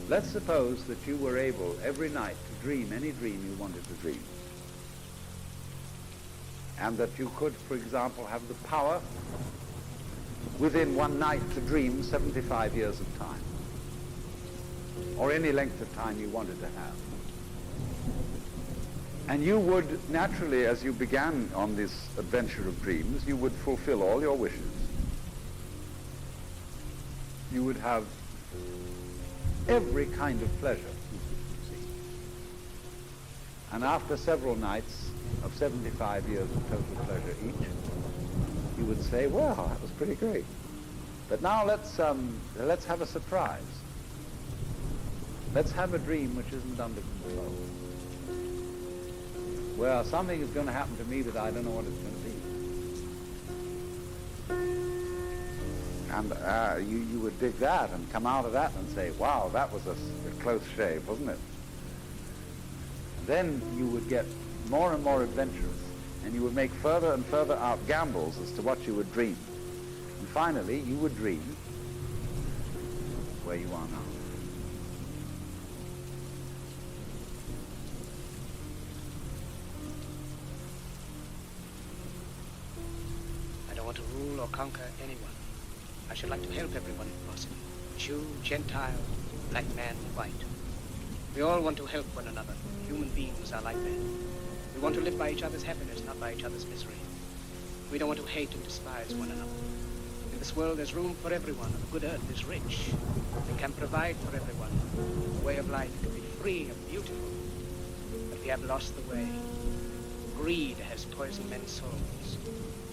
Let's suppose that you were able every night to dream any dream you wanted to dream. And that you could, for example, have the power within one night to dream 75 years of time, or any length of time you wanted to have. And you would naturally, as you began on this adventure of dreams, you would fulfill all your wishes. You would have every kind of pleasure you could conceive. And after several nights of 75 years of total pleasure each, you would say, well, that was pretty great. But now let's have a surprise. Let's have a dream which isn't under control. Well, something is going to happen to me that I don't know what it's going to be. And you would dig that and come out of that and say, wow, that was a close shave, wasn't it? Then you would get more and more adventurous, and you would make further and further out gambles as to what you would dream. And finally, you would dream where you are now. I don't want to rule or conquer anyone. I should like to help everyone if possible. Jew, Gentile, black man, white. We all want to help one another. Human beings are like men. We want to live by each other's happiness, not by each other's misery. We don't want to hate and despise one another. In this world there's room for everyone, and the good earth is rich. We can provide for everyone. A way of life can be free and beautiful. But we have lost the way. Greed has poisoned men's souls,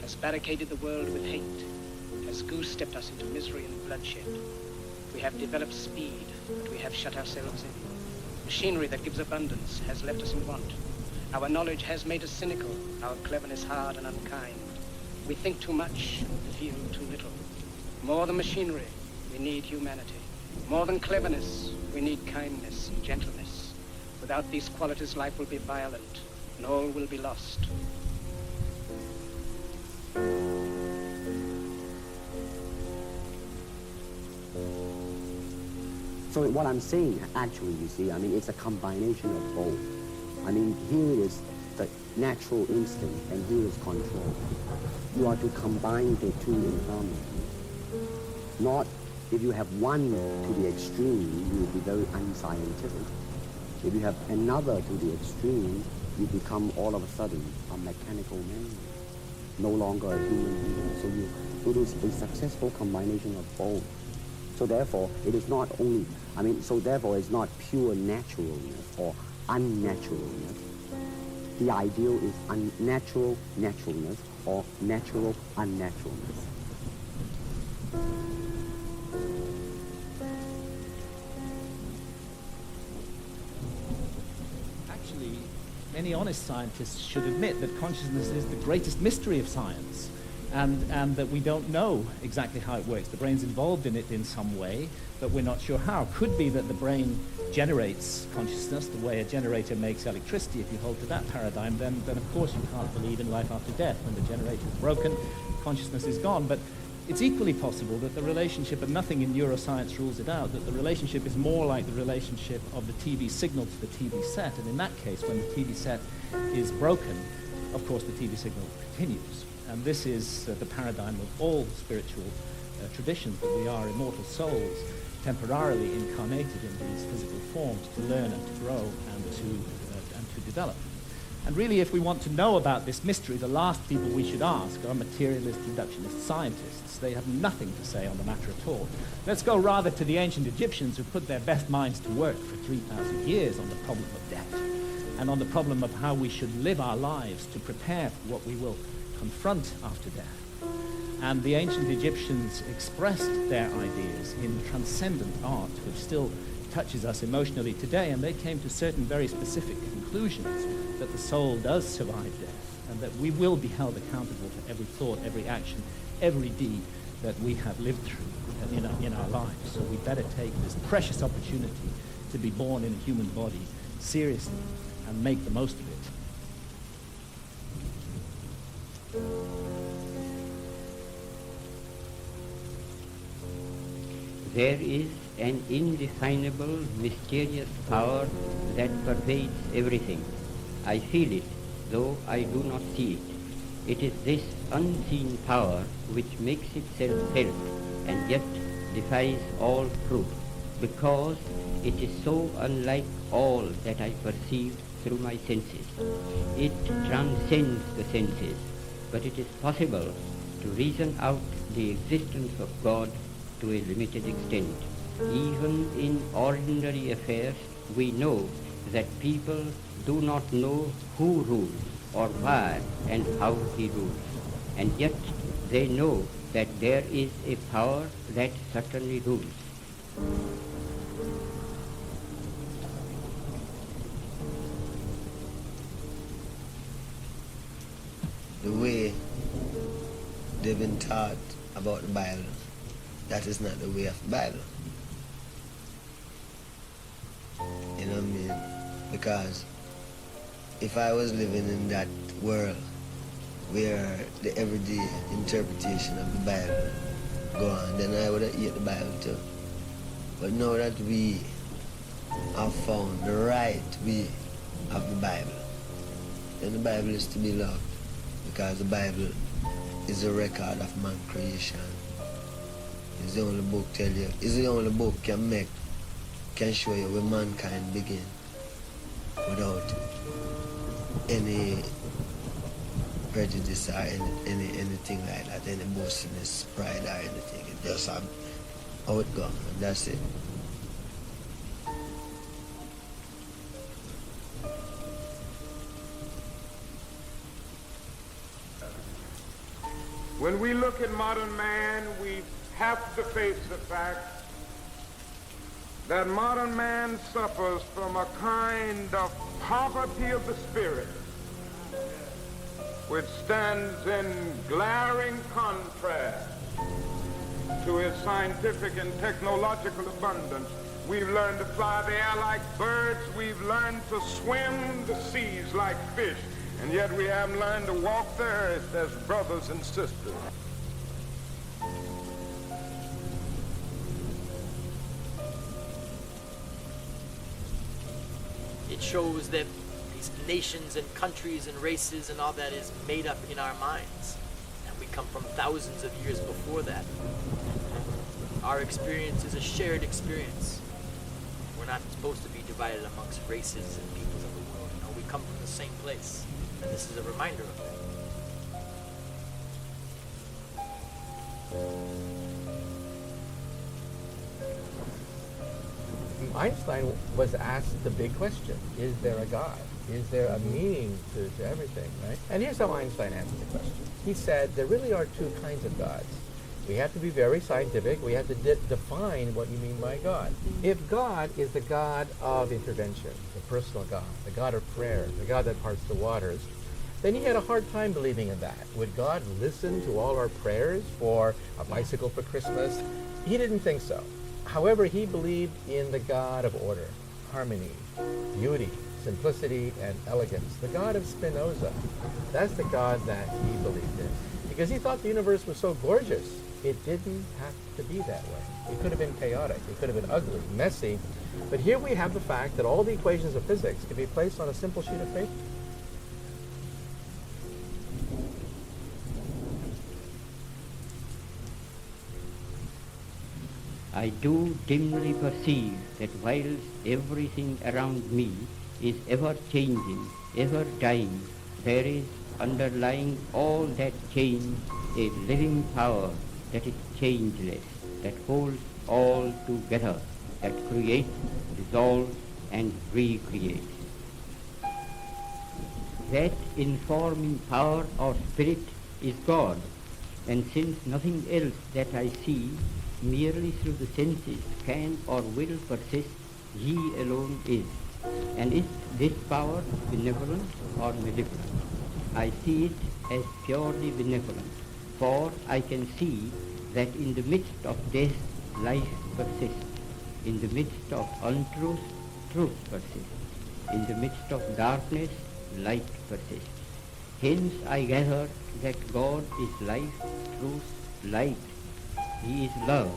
has barricaded the world with hate, has goose-stepped us into misery and bloodshed. We have developed speed, but we have shut ourselves in. Machinery that gives abundance has left us in want. Our knowledge has made us cynical, our cleverness hard and unkind. We think too much and feel too little. More than machinery, we need humanity. More than cleverness, we need kindness and gentleness. Without these qualities, life will be violent, and all will be lost. So what I'm saying, actually, you see, I mean, it's a combination of both. I mean, here is the natural instinct, and here is control. You are to combine the two in harmony. Not, if you have one to the extreme, you will be very unscientific. If you have another to the extreme, you become all of a sudden a mechanical man, no longer a human being. So it is a successful combination of both. So therefore, it is not only, so therefore it's not pure naturalness or unnaturalness. The ideal is unnatural naturalness or natural unnaturalness. Actually, many honest scientists should admit that consciousness is the greatest mystery of science. And that we don't know exactly how it works. The brain's involved in it in some way, but we're not sure how. Could be that the brain generates consciousness the way a generator makes electricity. If you hold to that paradigm, then of course you can't believe in life after death. When the generator is broken, consciousness is gone. But it's equally possible that the relationship, and nothing in neuroscience rules it out, that the relationship is more like the relationship of the TV signal to the TV set. And in that case, when the TV set is broken, of course the TV signal continues. And this is the paradigm of all spiritual traditions, that we are immortal souls temporarily incarnated in these physical forms to learn and to grow and to develop. And really, if we want to know about this mystery, the last people we should ask are materialist reductionist scientists. They have nothing to say on the matter at all. Let's go rather to the ancient Egyptians, who put their best minds to work for 3,000 years on the problem of death and on the problem of how we should live our lives to prepare for what we will confront after death. And the ancient Egyptians expressed their ideas in transcendent art, which still touches us emotionally today, and they came to certain very specific conclusions that the soul does survive death, and that we will be held accountable for every thought, every action, every deed that we have lived through in our lives. So we better take this precious opportunity to be born in a human body seriously and make the most of it. there is an indefinable, mysterious power that pervades everything. I feel it, though I do not see it. It is this unseen power which makes itself felt and yet defies all proof, because it is so unlike all that I perceive through my senses. It transcends the senses, but it is possible to reason out the existence of God to a limited extent. Even in ordinary affairs, we know that people do not know who rules or why and how he rules, and yet they know that there is a power that certainly rules. The way they've been taught about the Bible, that is not the way of the Bible. You know what I mean? Because if I was living in that world where the everyday interpretation of the Bible go on, then I would have eaten the Bible too. But now that we have found the right way of the Bible, then the Bible is to be loved, because the Bible is a record of man's creation. It's the only book tell you, it's the only book can show you where mankind began without any prejudice or anything like that, any boastfulness, pride or anything. It just how it goes, and that's it. When we look at modern man, we have to face the fact that modern man suffers from a kind of poverty of the spirit, which stands in glaring contrast to his scientific and technological abundance. We've learned to fly the air like birds. We've learned to swim the seas like fish. And yet we haven't learned to walk the earth as brothers and sisters. It shows that these nations and countries and races and all that is made up in our minds. And we come from thousands of years before that. Our experience is a shared experience. We're not supposed to be divided amongst races and peoples of the world. No, we come from the same place. And this is a reminder of that. Einstein was asked the big question, is there a God? Is there a meaning to everything, right? And here's how Einstein answered the question. He said, there really are two kinds of gods. We have to be very scientific. We have to define what you mean by God. If God is the God of intervention, the personal God, the God of prayer, the God that parts the waters, then he had a hard time believing in that. Would God listen to all our prayers for a bicycle for Christmas? He didn't think so. However, he believed in the God of order, harmony, beauty, simplicity, and elegance. The God of Spinoza. That's the God that he believed in. Because he thought the universe was so gorgeous, it didn't have to be that way. It could have been chaotic. It could have been ugly, messy. But here we have the fact that all the equations of physics can be placed on a simple sheet of paper. I do dimly perceive that whilst everything around me is ever changing, ever dying, there is underlying all that change a living power that is changeless, that holds all together, that creates, dissolves, and recreates. That informing power or spirit is God, and since nothing else that I see merely through the senses can or will persist, he alone is. And is this power benevolent or malevolent? I see it as purely benevolent, for I can see that in the midst of death, life persists. In the midst of untruth, truth persists. In the midst of darkness, light persists. Hence I gather that God is life, truth, light. He is love.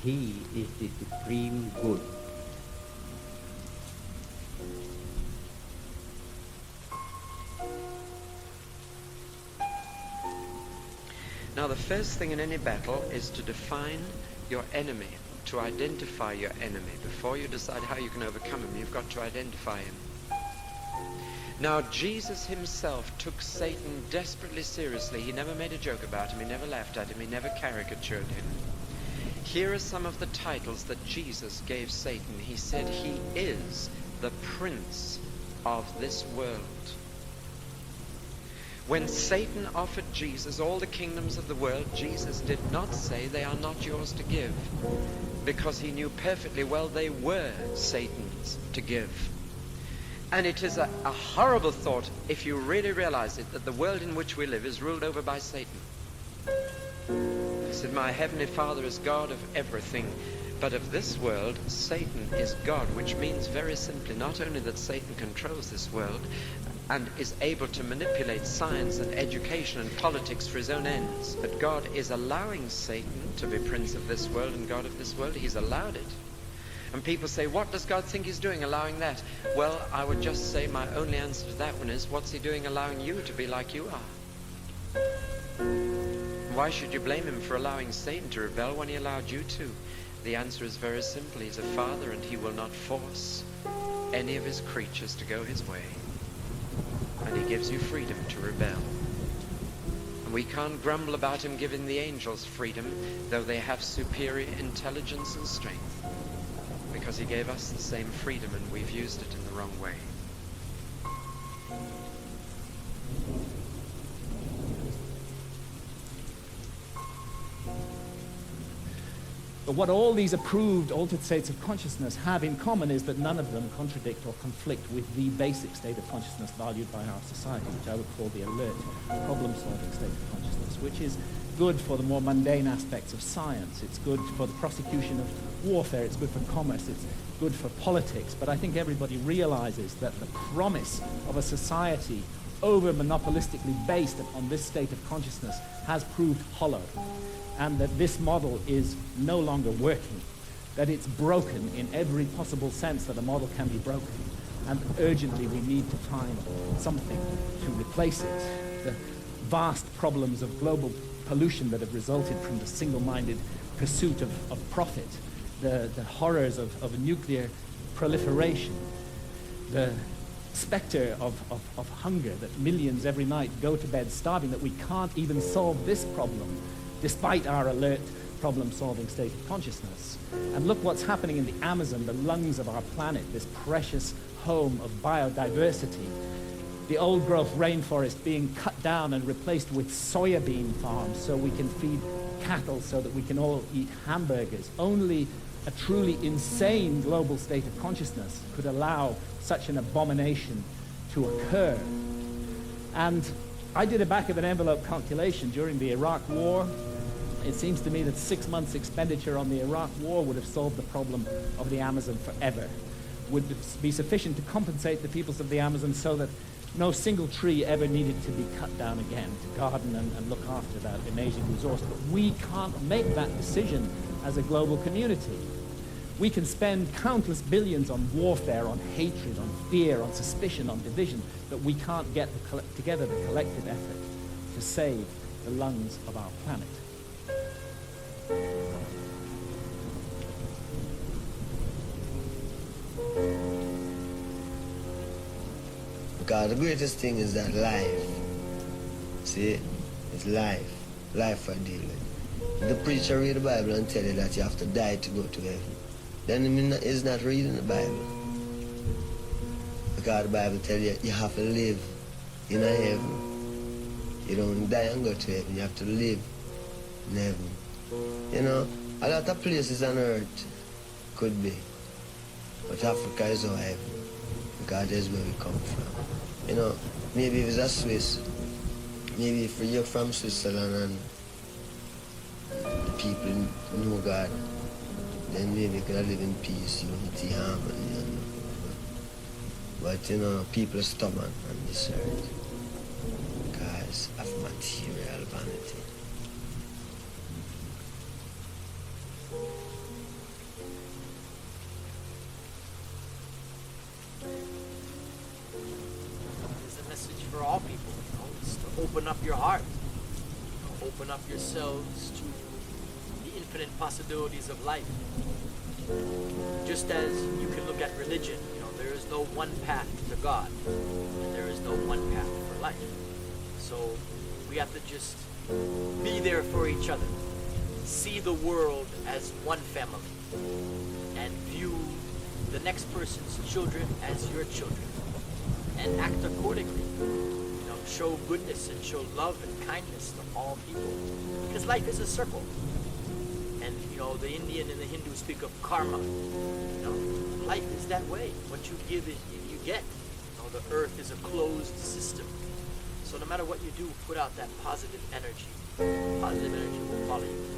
He is the supreme good. Now, the first thing in any battle is to define your enemy, to identify your enemy. Before you decide how you can overcome him, you've got to identify him. Now, Jesus himself took Satan desperately seriously. He never made a joke about him. He never laughed at him. He never caricatured him. Here are some of the titles that Jesus gave Satan. He said he is the prince of this world. When Satan offered Jesus all the kingdoms of the world, Jesus did not say they are not yours to give, because he knew perfectly well they were Satan's to give. And it is a horrible thought, if you really realize it, that the world in which we live is ruled over by Satan. He said, my heavenly Father is God of everything, but of this world, Satan is God, which means very simply not only that Satan controls this world and is able to manipulate science and education and politics for his own ends, but God is allowing Satan to be prince of this world and God of this world. He's allowed it. And people say, what does God think he's doing allowing that? Well, I would just say my only answer to that one is, what's he doing allowing you to be like you are? Why should you blame him for allowing Satan to rebel when he allowed you to? The answer is very simple. He's a father, and he will not force any of his creatures to go his way. And he gives you freedom to rebel. And we can't grumble about him giving the angels freedom, though they have superior intelligence and strength, because he gave us the same freedom and we've used it in the wrong way. But what all these approved altered states of consciousness have in common is that none of them contradict or conflict with the basic state of consciousness valued by our society, which I would call the alert, problem-solving state of consciousness, which is good for the more mundane aspects of science. It's good for the prosecution of warfare. It's good for commerce. It's good for politics. But I think everybody realizes that the promise of a society over-monopolistically based upon this state of consciousness has proved hollow, and that this model is no longer working, that it's broken in every possible sense that a model can be broken, and urgently we need to find something to replace it. The vast problems of global pollution that have resulted from the single-minded pursuit of profit, the horrors of nuclear proliferation, the specter of hunger, that millions every night go to bed starving, that we can't even solve this problem despite our alert problem-solving state of consciousness. And look what's happening in the Amazon, the lungs of our planet, this precious home of biodiversity. The old-growth rainforest being cut down and replaced with soybean farms so we can feed cattle, so that we can all eat hamburgers. Only a truly insane global state of consciousness could allow such an abomination to occur. And I did a back-of-an-envelope calculation during the Iraq War. It seems to me that 6 months' expenditure on the Iraq War would have solved the problem of the Amazon forever, would be sufficient to compensate the peoples of the Amazon so that no single tree ever needed to be cut down again to garden and look after that amazing resource. But we can't make that decision as a global community. We can spend countless billions on warfare, on hatred, on fear, on suspicion, on division, but we can't get together the collective effort to save the lungs of our planet. Because the greatest thing is that life. See? It's life. Life I deal with. The preacher read the Bible and tell you that you have to die to go to heaven. Then he's not reading the Bible. Because the Bible tells you you have to live in a heaven. You don't die and go to heaven. You have to live in heaven. You know, a lot of places on earth could be. But Africa is our heaven. Because that's where we come from. You know, maybe if it's a Swiss, maybe if you're from Switzerland and the people know God, then maybe you can live in peace, unity, harmony. But you know, people are stubborn on this earth because of material vanity. open up your heart. Open up yourselves to the infinite possibilities of life. Just as you can look at religion, there is no one path to God, and there is no one path for life. So we have to just be there for each other. See the world as one family, and view the next person's children as your children, and act accordingly. Show goodness and show love and kindness to all people, because life is a circle. And the Indian and the Hindu speak of karma. Life is that way. What you give is you get. The earth is a closed system. So no matter what you do, put out that positive energy. Positive energy will follow you.